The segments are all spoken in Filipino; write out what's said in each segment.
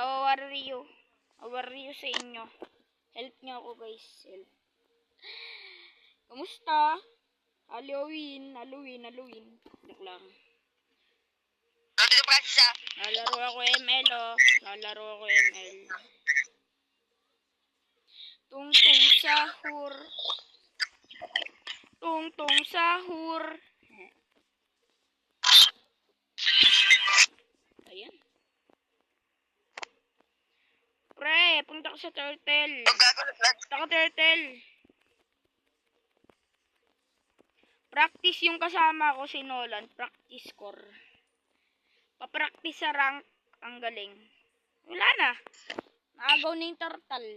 How are you? How are you sa inyo? Help nyo ako guys. Help. Kamusta? Halloween. Joke lang. Dito practice ah. Lalaro ako ML oh. Lalaro ako ML. Tungtong sahur. Tungtong sahur. Ayan. Pre, punta ko sa turtle. Punta ko turtle. Practice yung kasama ko si Nolan. Practice score. Pa-practice sa rank. Ang galing. Wala na. Naagaw na yung turtle.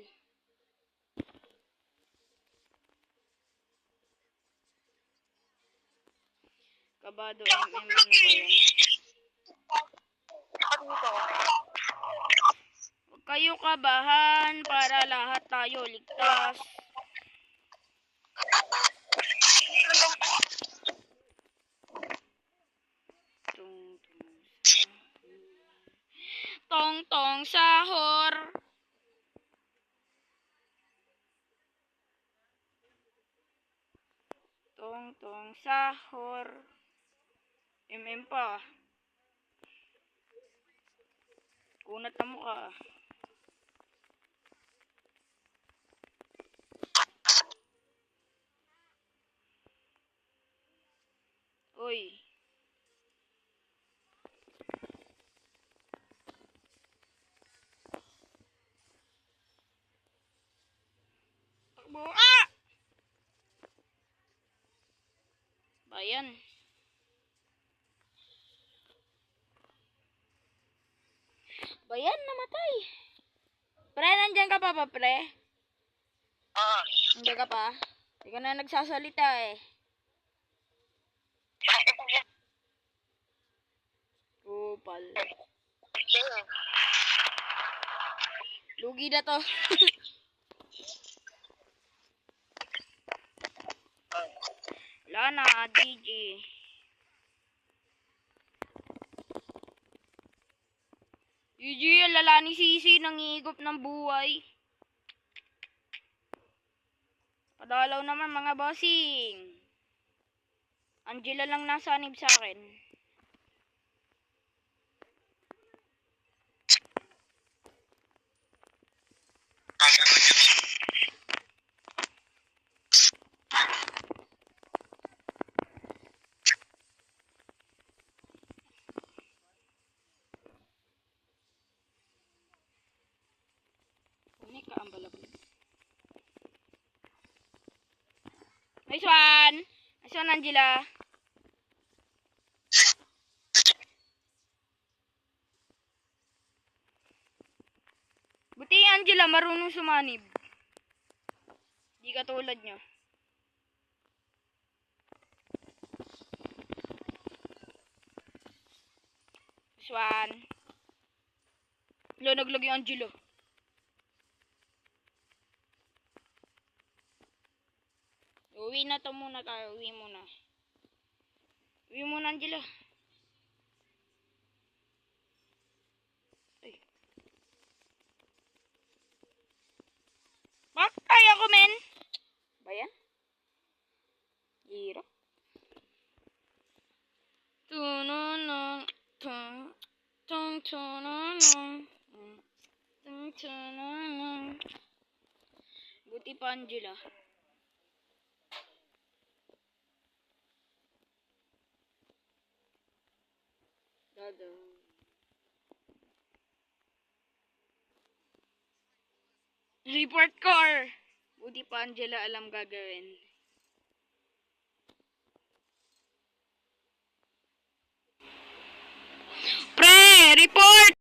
Kabado MM ano ba yan? Huwag kayo kabahan para lahat tayo ligtas. Tong-tong sahur. Tong-tong sahur. MM pa. Kunat na mukha. Uy. Takbo. Ah! Bayan. Bayan, namatay. Pre, nandyan ka pa pre? Nandyan ka pa? Hindi ka na nagsasalita eh. Kupal. Lugi na to. Wala na, GG. GG, lala ni Sisi, nangihigop ng buhay. Padalaw naman mga bossing. Angela lang nasanib sa akin. Nice one! Nice one, Angela. Buti Angela marunong sumanib. Di katulad nyo. Nice one. Naglag yung Angela. Uwi na to muna tayo. Uwi muna. Uwi muna, Angela. Ay. Bakit kaya ko, men? Bayan? Hirap. Tununong. Tununong. Tununong. Buti pa, Angela. Report core. Buti pa Angela alam gagawin. Pre, report.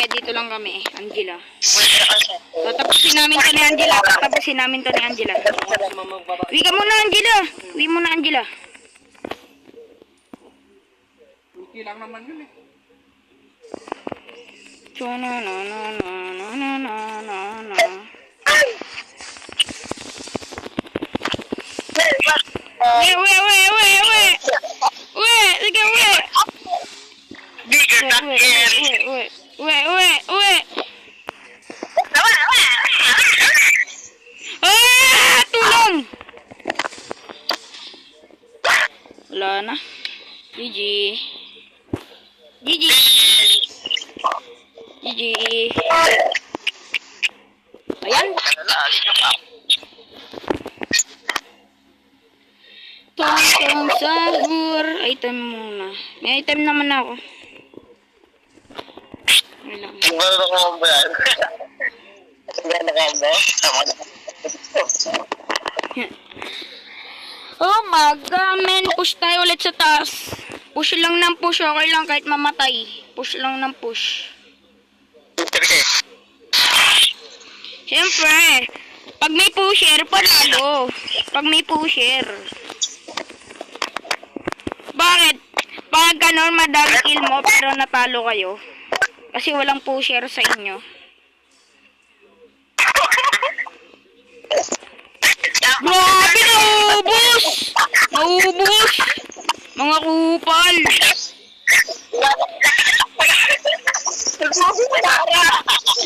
Dito lang kami, Angela. Tatapusin namin to ni Angela. Uwi ka muna, Angela. Uwi muna, Angela. konti lang naman yun eh. Na na na na na na na na na. Uwe, sige, uwe. Bigger than Gary. Uwe. Ah, tulong. Wala na. GG. Ayan. Tong sahur. Item muna. May item naman ako. Wait lang. Ang ganda ko ba yan? Ang ganda ko ba? Oh men, push tayo ulit sa taas. Push lang ng push, okay lang kahit mamatay. Push lang ng push. Siyempre, pag may pusher, panalo. Pag may pusher. Bakit? Pag ganon, madami kill mo, pero natalo kayo. Kasi walang pusher sa inyo. Grabe, naubos! Mga kupal!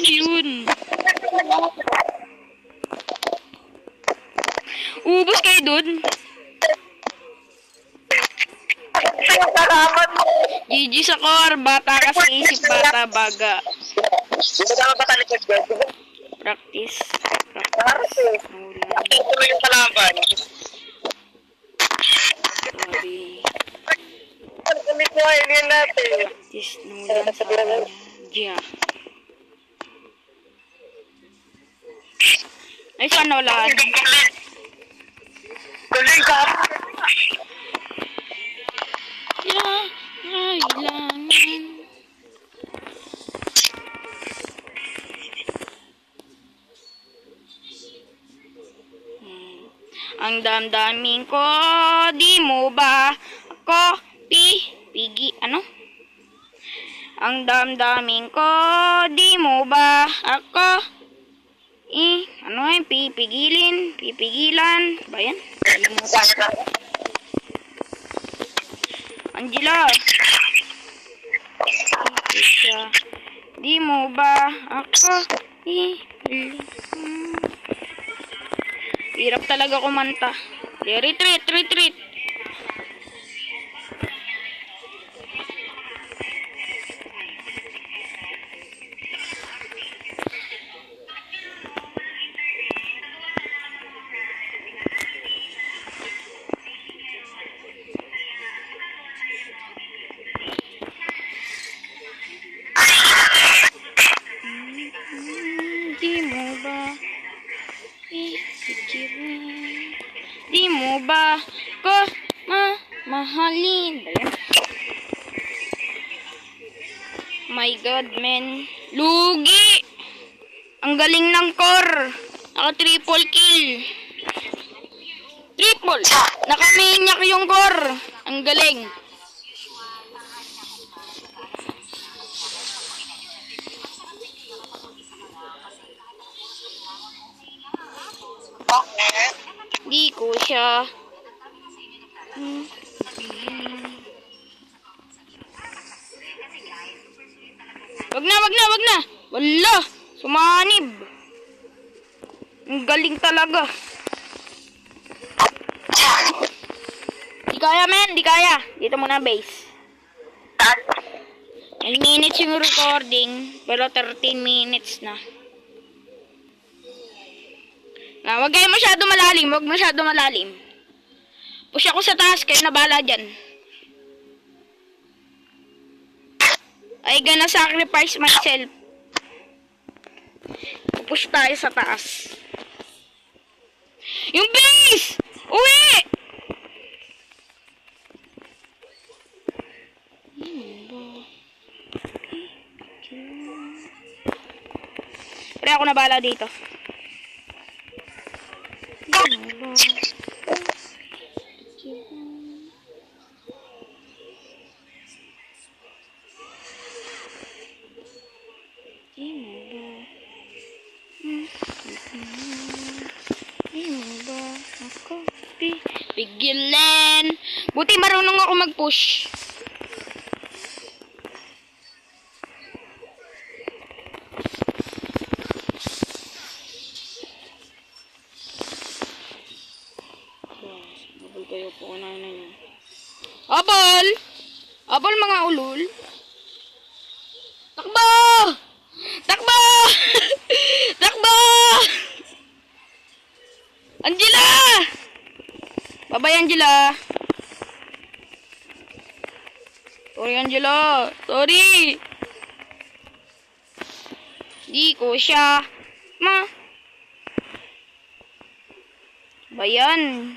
Yun. Ubos kayo dun. GG sa core, bata kasi isip bata baga. Practice. Tuloy yung kalaban. Sorry. Ang kulit mo, alien natin. Practice. Nulan sa kanya. Gia. Ay, sana wala. Tuloy ka. Kailangan. Ang damdamin ko, di mo ba ako ano? Ang damdamin ko, di mo ba ako ano yun, pipigilan, ba yan? Angela. Di mo ba ako hirap talaga kumanta. Retreat. Di mo ba ko mahalin? My God, men. Lugi! Ang galing ng core. Naka triple kill. Triple! Naka-maniac yung core. Ang galing. Di ko siya. Wag na. Wala. Sumanib. Ang galing talaga. Di kaya, men. Di kaya. Dito muna base. 9 minutes yung recording. Pero 13 minutes na. Wag kayo masyado malalim. Push ako sa taas, kayo na bala dyan. I gonna sacrifice myself. Push tayo sa taas. Yung base! Uwi! Pre, ako na bala dito. Ante, marunong ako mag-push. Abol kayo po na niyo. Abol! Abol mga ulol. Takbo! Takbo! Takbo! Angela! Babay Angela. Sorry Angela. Sorry. Di ko siya. Ma. Bayan.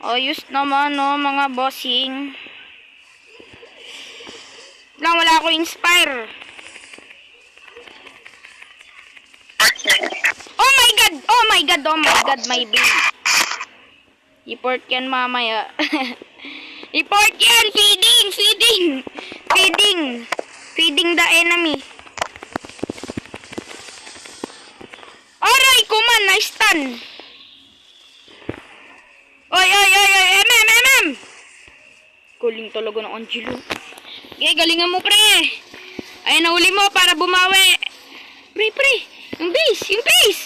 Ayos naman no mga bossing. Lang wala ako inspire. Oh my god. Oh my god. Oh my god. My baby. Report yan mamaya. Report yan. Feeding. Feeding. Feeding. Feeding the enemy. Aray ko man. Nice stun. Oy, oy, oy, oy. MM. Kuling talaga ng Angelo. Okay, galingan mo, pre. Ay, nahuli mo para bumawi. Pre. Yung base. Yung base.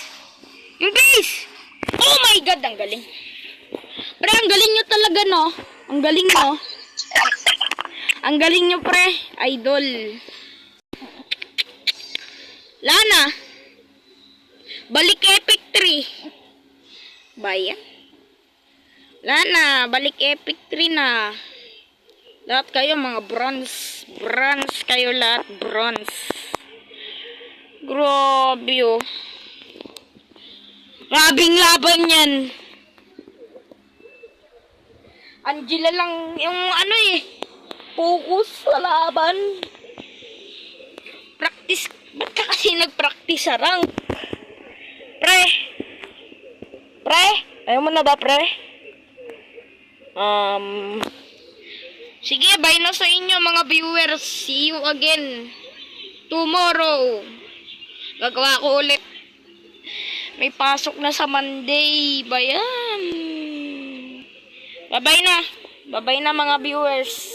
Yung base. Oh my God, ang galing. Pre, ang galing nyo talaga, no? Ang galing, no? Ang galing nyo, pre. Idol. Lana. Balik Epic 3. Bayan. Lana, balik Epic 3 na. Lahat kayo mga bronze. Bronze kayo lahat. Bronze. Grabe oh. Grabing laban yan. Angela lang yung ano eh. Focus sa laban. Practice. Ba't ka kasi nag-practice sa rank? Pre. Ayaw mo na ba pre? Sige, bye na sa inyo mga viewers. See you again tomorrow. Gagawa ko ulit. May pasok na sa Monday. Bayan. Bye-bye na. Bye-bye na mga viewers.